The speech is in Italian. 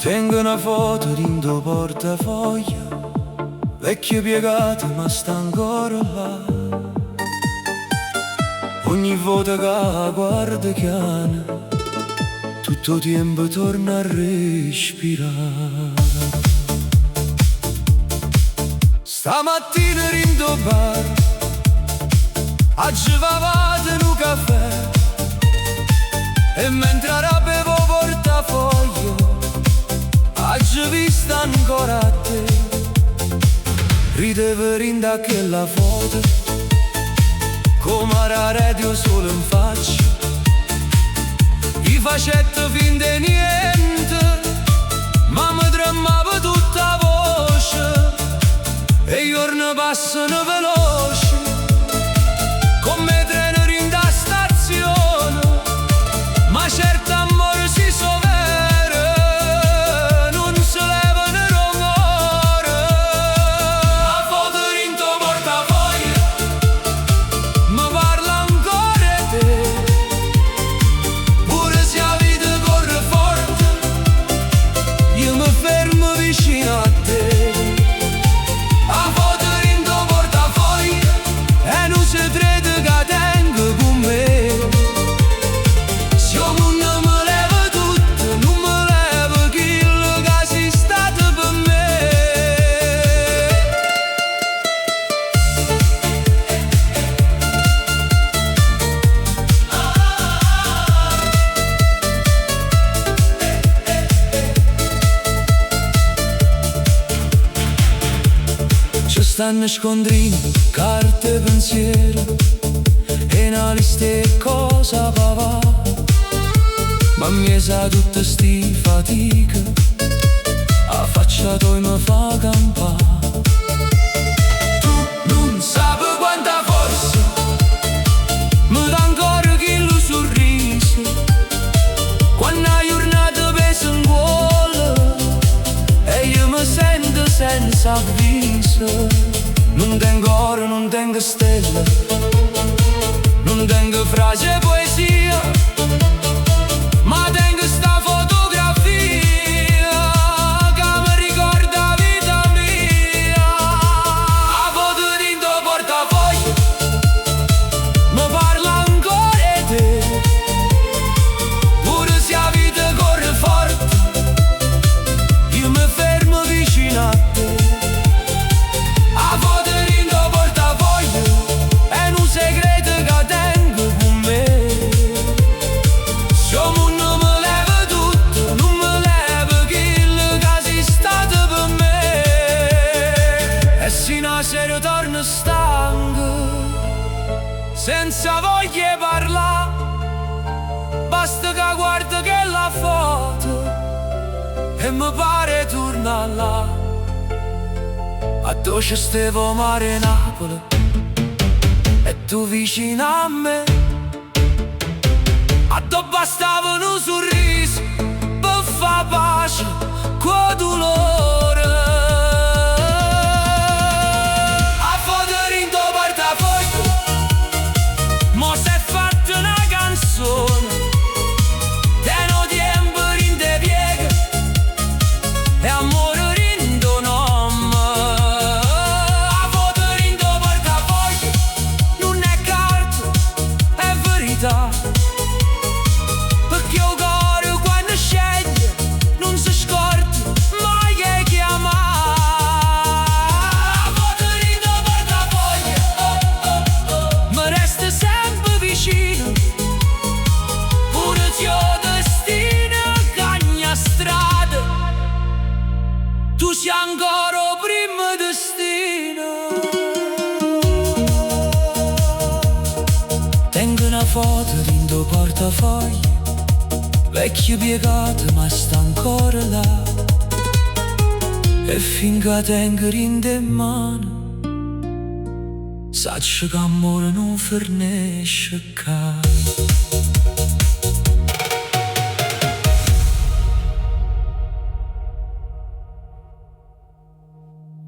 Tengo una foto dentro portafoglio, vecchia piegata ma sta ancora là. Ogni volta che la guardo chiana, tutto il tempo torna a respirare. Stamattina rindo bar, aggivavate in un caffè, e mentre bevo portafoglio, oggi vista ancora a te. Ridevo rinda che la foto, come la radio solo in faccia, gli facette fin di niente, ma mi tremava tutta voce, e i giorni passano veloci, come treni in da stazione, ma certo amore si sovere, non si leva né rumore. La foto in tuo portafoglio mi parla ancora di te, pure se la vita corre forte, io mi fermo vicino a te. La foto in tuo portafoglio è un segreto che tengo con me. Se il mondo mi leva tutto, non mi leva quello che sei stato per me. Ci stanno scontrini, carte e pensiero, e una lista di cosa va. Ma mi sa tutta sti fatica, la faccia tua mi fa campare. Tu non sapi quanta forza mi dà ancora quello sorriso, quando la giornata pesa in cuore e io mi sento senza avviso. Non tengo oro, non tengo stelle, non tengo frasi e poesia, ma tengo sta fotografia che mi ricorda la vita mia. La foto in tuo portafoglio mi parla ancora di te, pure se la vita corre forte, io mi fermo vicino a te. La foto in tuo portafoglio è un segreto che tengo con me. Se il mondo mi leva tutto, non mi leva quello che sei stato per me. E se una sera torno stanco, senza voglia di parlare, basta che guardo che la foto e mi pare torna là. A dove stevo mare Napoli e tu vicino a me, a dove bastava un sorriso per far pace col dolore. A foto in tuo portafoglio mo si è fatta una canzone, teno tempo in te piega e amore in tuo nome. A foto in tuo portafoglio non è carta, è verità, perché il cuore quando sceglie non si scorda mai che chiamare. La foto in tuo portafoglio mi resta sempre vicino, pure se il destino cagna strada, tu sei ancora il primo destino. Tengo una foto in tuo portafoglio, vecchia piegata ma sta ancora là, e finché tengo in te mano, saccio che amore non fornisce ca.